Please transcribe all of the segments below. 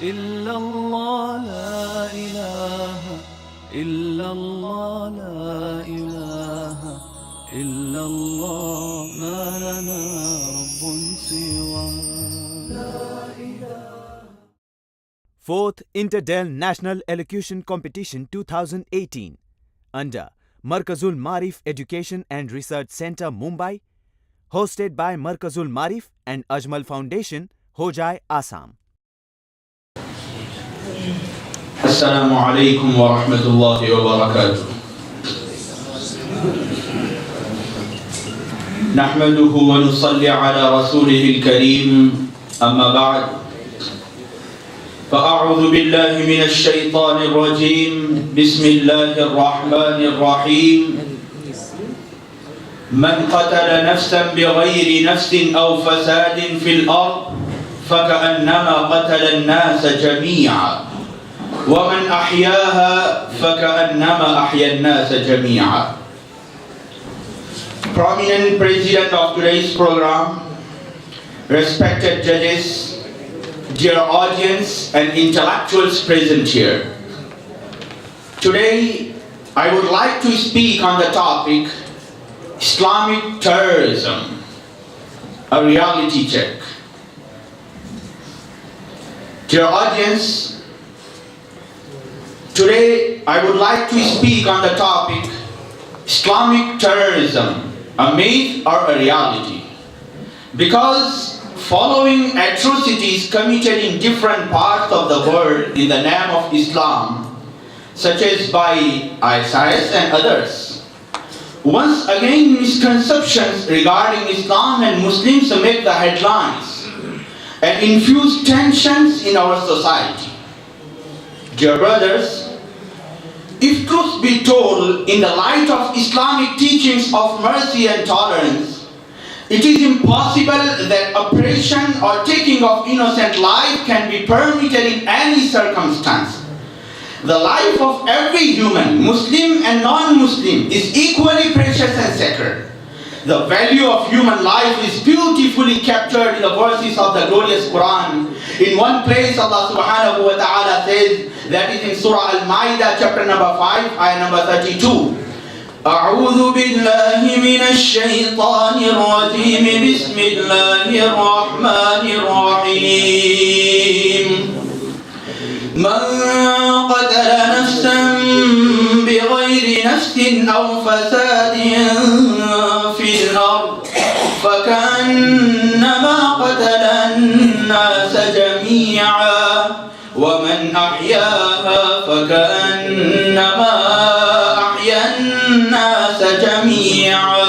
إلا الله لا إله إلا الله لا إله إلا الله ما لنا رب سواه. 4th Inter-DELL National Elocution Competition 2018 under Markazul Marif Education and Research Center, Mumbai, hosted by Markazul Marif and Ajmal Foundation, Hojai, Assam. Assalamu alaikum wa rahmatullahi wa barakatuh. Nahmaduhu wa nusalli ala rasulihil kareem, amma ba'd. فأعوذ بالله من الشيطان الرجيم بسم الله الرحمن الرحيم من قتل نفسا بغير نفس أو فساد في الأرض فكأنما قتل الناس جميعا ومن أحياها فكأنما أحيا الناس جميعا. Prominent President of today's program, respected judges, dear audience and intellectuals present here. Today, I would like to speak on the topic Islamic Terrorism, a reality check. Dear audience, today I would like to speak on the topic Islamic Terrorism, a myth or a reality. Because following atrocities committed in different parts of the world in the name of Islam, such as by ISIS and others, once again misconceptions regarding Islam and Muslims make the headlines and infuse tensions in our society. Dear brothers, if truth be told, in the light of Islamic teachings of mercy and tolerance, it is impossible that oppression or taking of innocent life can be permitted in any circumstance. The life of every human, Muslim and non-Muslim, is equally precious and sacred. The value of human life is beautifully captured in the verses of the glorious Quran. In one place, Allah subhanahu wa ta'ala says, that is in Surah Al-Ma'idah, chapter number 5, ayah number 32. أعوذ بالله من الشيطان الرجيم بسم الله الرحمن الرحيم من قتل نفسا بغير نفس أو فساد في الأرض فكأنما قتل الناس جميعا ومن أحياها فكأنما أحيا الناس جميعا.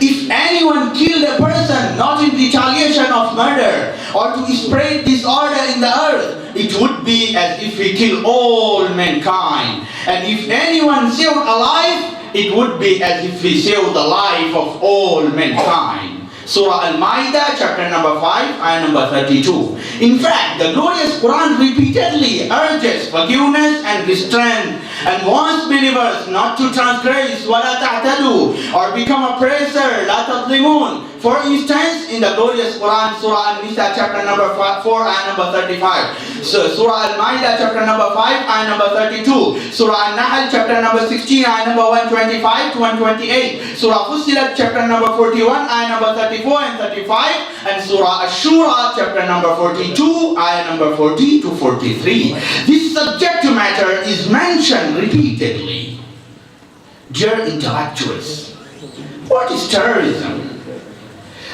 If anyone killed a person not in retaliation of murder or to spread disorder in the earth, it would be as if he killed all mankind. And if anyone saved a life, it would be as if he saved the life of all mankind. Surah Al-Ma'idah, chapter number 5, ayah number 32. In fact, the glorious Quran repeatedly urges forgiveness and restraint and warns believers not to transgress وَلَا تَعْتَدُوا or become oppressor, لَا تَظْلِمُونَ. For instance, in the glorious Quran, Surah An-Nisa, chapter number 4, ayah number 35. So, Surah Al-Ma'idah, chapter number 5, ayah number 32. Surah An-Nahl, chapter number 16, ayah number 125 to 128. Surah Fussilat, chapter number 41, ayah number 34 and 35. And Surah Ash-Shura, chapter number 42, ayah number 40 to 43. This subject matter is mentioned repeatedly. Dear intellectuals, what is terrorism?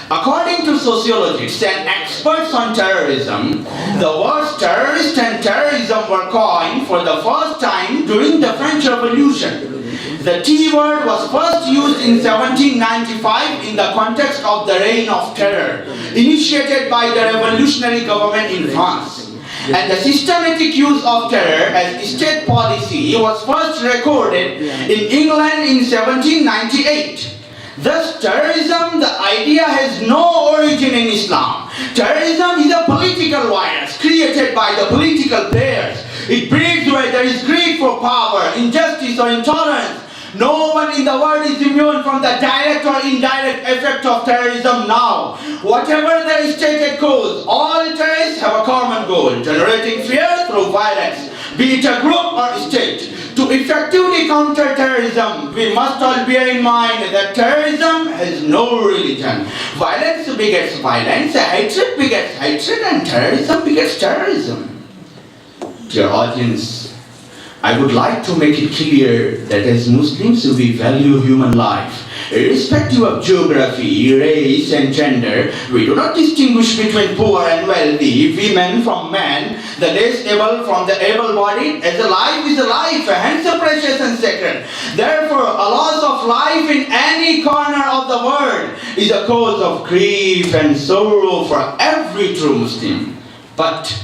According to sociologists and experts on terrorism, the words terrorist and terrorism were coined for the first time during the French Revolution. The T word was first used in 1795 in the context of the Reign of Terror, initiated by the revolutionary government in France. And the systematic use of terror as state policy was first recorded in England in 1798. Thus, terrorism, the idea has no origin in Islam. Terrorism is a political virus created by the political players. It breeds where there is greed for power, injustice or intolerance. No one in the world is immune from the direct or indirect effect of terrorism now. Whatever the stated cause, all terrorists have a common goal. goal, generating fear through violence, be it a group or state. To effectively counter terrorism, we must all bear in mind that terrorism has no religion. Violence begets violence, hatred begets hatred, and terrorism begets terrorism. Dear audience, I would like to make it clear that as Muslims we value human life. Irrespective of geography, race and gender, we do not distinguish between poor and wealthy, women from men, the less able from the able-bodied, as a life is a life, hence a precious and sacred. Therefore, a loss of life in any corner of the world is a cause of grief and sorrow for every true Muslim. But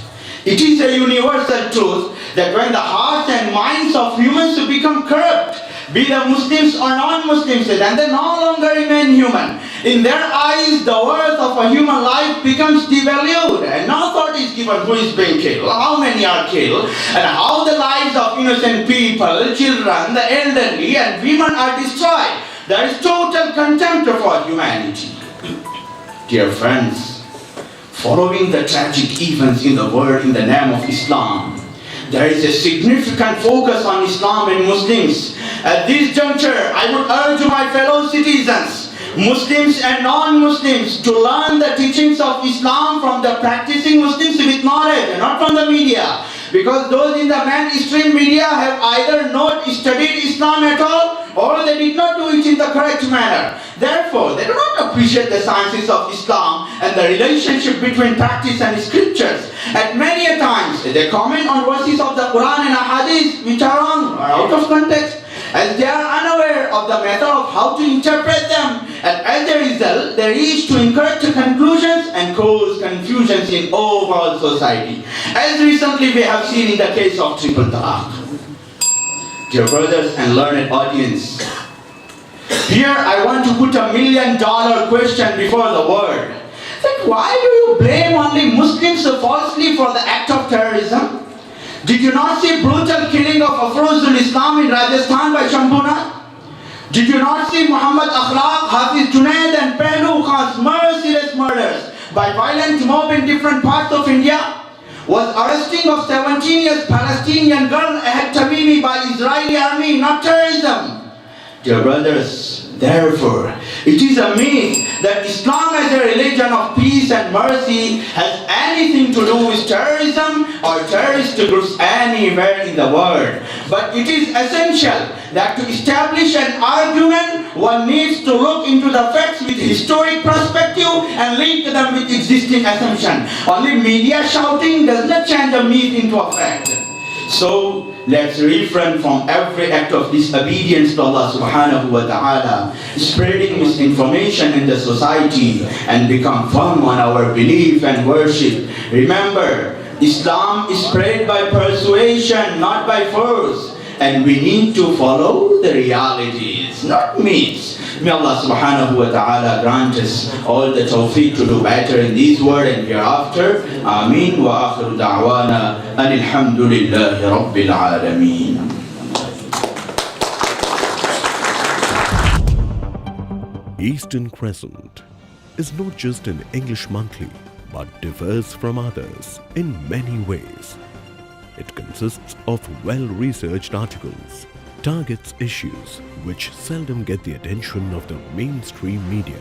it is a universal truth that when the hearts and minds of humans become corrupt, be the Muslims or non-Muslims, and they no longer remain human. In their eyes, the worth of a human life becomes devalued, and no thought is given who is being killed, how many are killed, and how the lives of innocent people, children, the elderly, and women are destroyed. There is total contempt for humanity. Dear friends, following the tragic events in the world in the name of Islam, there is a significant focus on Islam and Muslims. At this juncture, I would urge my fellow citizens, Muslims and non-Muslims, to learn the teachings of Islam from the practicing Muslims with knowledge, and not from the media. Because those in the mainstream media have either not studied Islam at all, or they did not do it in the correct manner. Therefore, they do not appreciate the sciences of Islam and the relationship between practice and scriptures. At many a times, they comment on verses of the Quran and Hadith which are wrong or out of context, as they are unaware of the method of how to interpret them, and as a result, they reach to incorrect conclusions and cause confusions in overall society, as recently we have seen in the case of triple talaq. Dear brothers and learned audience, here I want to put $1 million question before the world. That why do you blame only Muslims falsely for the act of terrorism? Did you not see brutal killing of Afrozul Islam in Rajasthan by Shambhuna? Did you not see Muhammad Akhlaq, Hafiz Junaid and Pehlu Khan's merciless murders by violent mob in different parts of India? Was arresting of 17 years Palestinian girl Ahad Tamimi by Israeli army not terrorism? Dear brothers, therefore, it is a myth that Islam as a religion of peace and mercy has anything to do with terrorism or terrorist groups anywhere in the world. But it is essential that to establish an argument, one needs to look into the facts with historic perspective and link them with existing assumptions. Only media shouting does not change a myth into a fact. So, let's refrain from every act of disobedience to Allah subhanahu wa ta'ala, spreading misinformation in the society, and become firm on our belief and worship. Remember, Islam is spread by persuasion, not by force. And we need to follow the realities, not myths. May Allah subhanahu wa ta'ala grant us all the tawfiq to do better in this world and hereafter. Ameen wa akhiru da'wana alhamdulillahi rabbil alameen. Eastern Crescent is not just an English monthly, but differs from others in many ways. It consists of well-researched articles, targets issues which seldom get the attention of the mainstream media,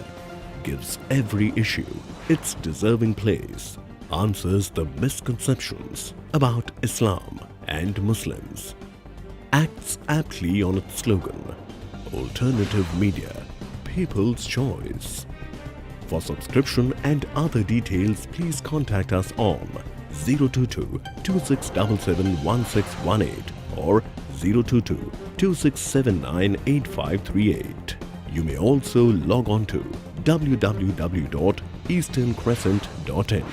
gives every issue its deserving place, answers the misconceptions about Islam and Muslims, acts aptly on its slogan, Alternative Media, People's Choice. For subscription and other details, please contact us on 022-2677-1618 or 022-2679-8538. You may also log on to www.easterncrescent.in.